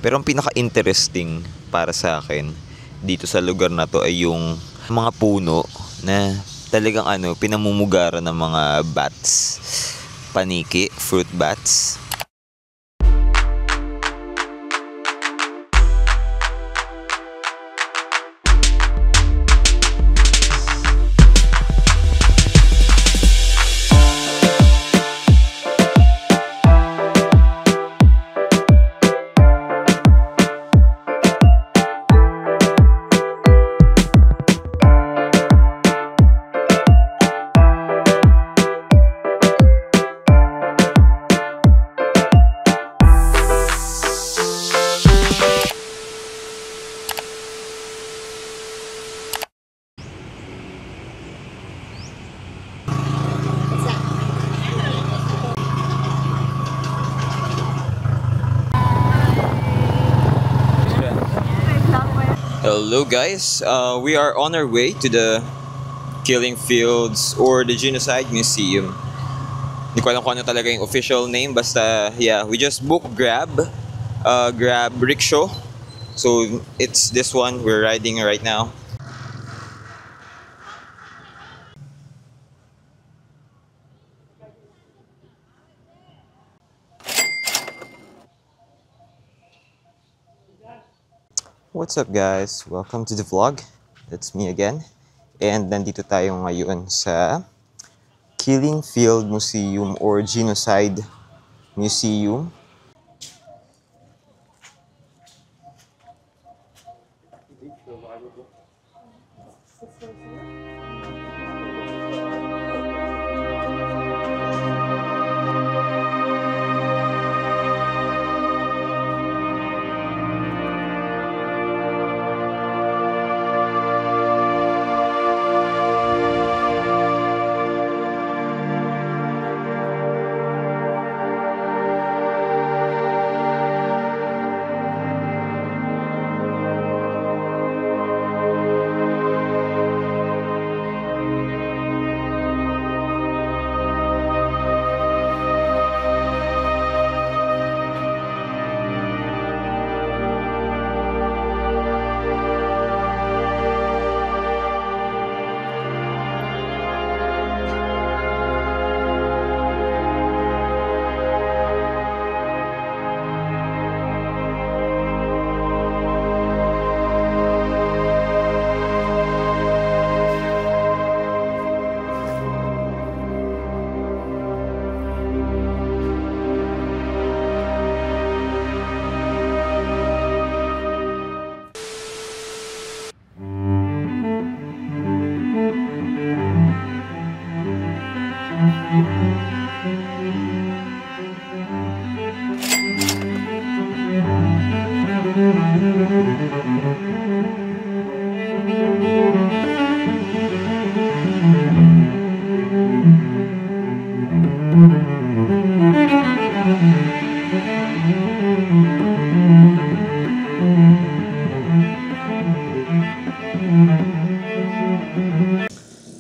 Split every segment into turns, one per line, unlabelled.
Pero ang pinaka-interesting para sa akin dito sa lugar na to ay yung mga puno na talagang pinamumugaran ng mga bats. Paniki, fruit bats. Hello guys, we are on our way to the Killing Fields or the Genocide Museum. Hindi ko alam kung ano talaga yung official name, basta yeah, we just booked Grab rickshaw. So it's this one we're riding right now. What's up guys? Welcome to the vlog. It's me again. And nandito tayo ngayon sa Killing Field Museum or Genocide Museum.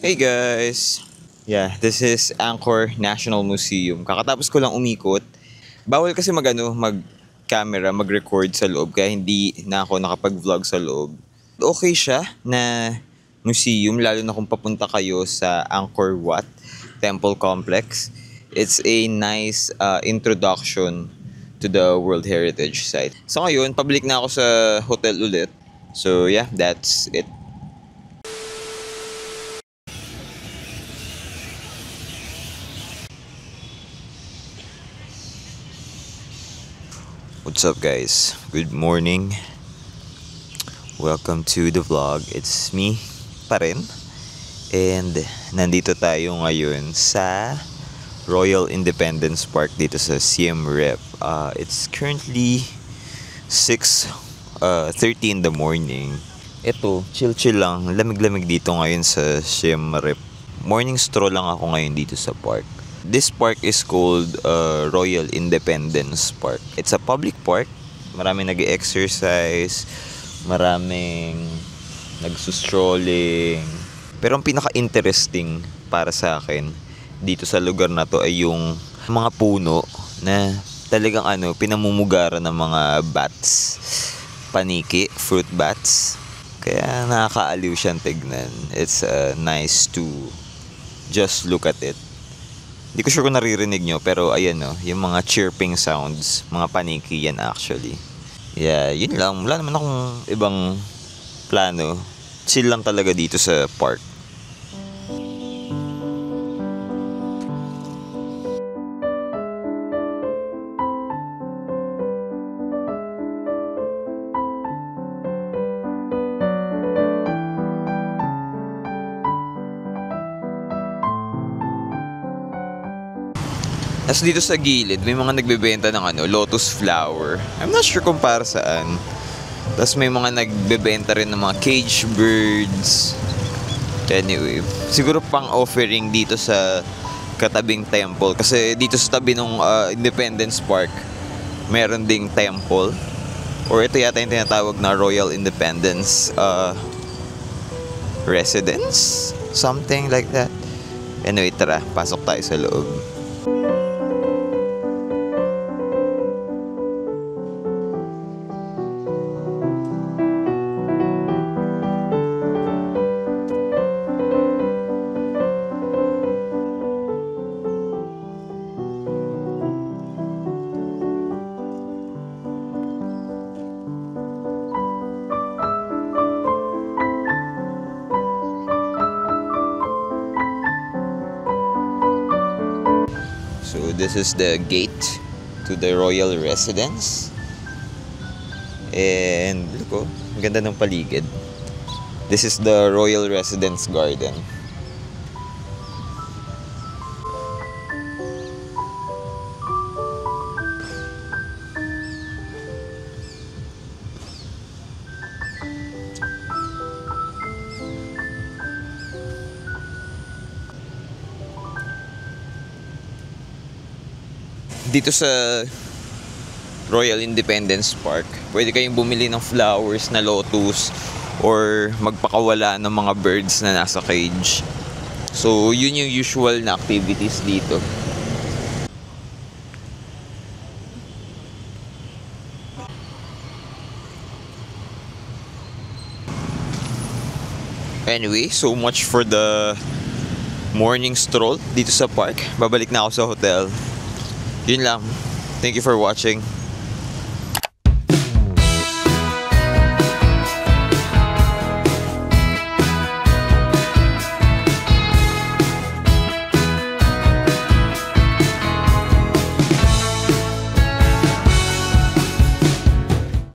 Hey guys! Yeah, this is Angkor National Museum. Kakatapos ko lang umikot. Bawal kasi mag-camera, mag-record sa loob, kaya hindi na ako nakapag-vlog sa loob. Okay siya na museum, lalo na kung papunta kayo sa Angkor Wat Temple Complex. It's a nice introduction to the World Heritage Site. So ngayon, pabalik na ako sa hotel ulit. So yeah, that's it. What's up guys? Good morning. Welcome to the vlog. It's me pa rin. And nandito tayo ngayon sa Royal Independence Park dito sa Siem Reap. It's currently 6:30 in the morning. Ito, chill lang. Lamig-lamig dito ngayon sa Siem Reap. Morning stroll lang ako ngayon dito sa park. This park is called Royal Independence Park. It's a public park. Maraming nag-exercise, maraming nagsustrolling. Pero ang pinaka-interesting para sa akin dito sa lugar na to ay yung mga puno na talagang pinamumugaran ng mga bats. Paniki, fruit bats. Kaya nakakaaliw siyang tignan. It's nice to just look at it. Hindi ko sure kung naririnig nyo, pero ayan yung mga chirping sounds, mga paniki yan actually. Yeah, yun lang. Wala naman akong ibang plano. Chill lang talaga dito sa park. As dito sa gilid, may mga nagbebenta ng lotus flower. I'm not sure kung para saan. Tapos may mga nagbebenta rin ng mga cage birds. Anyway, siguro pang offering dito sa katabing temple. Kasi dito sa tabi ng Independence Park, meron ding temple. Or ito yata yung tinatawag na Royal Independence Residence? Something like that. Anyway, tara, pasok tayo sa loob. So this is the gate to the royal residence. And look, ang ganda ng paligid. This is the royal residence garden. Dito sa Royal Independence Park, pwede kayong bumili ng flowers na lotus or magpakawala ng mga birds na nasa cage. So, yun yung usual na activities dito. Anyway, so much for the morning stroll dito sa park. Babalik na ako sa hotel. Yun lang. Thank you for watching.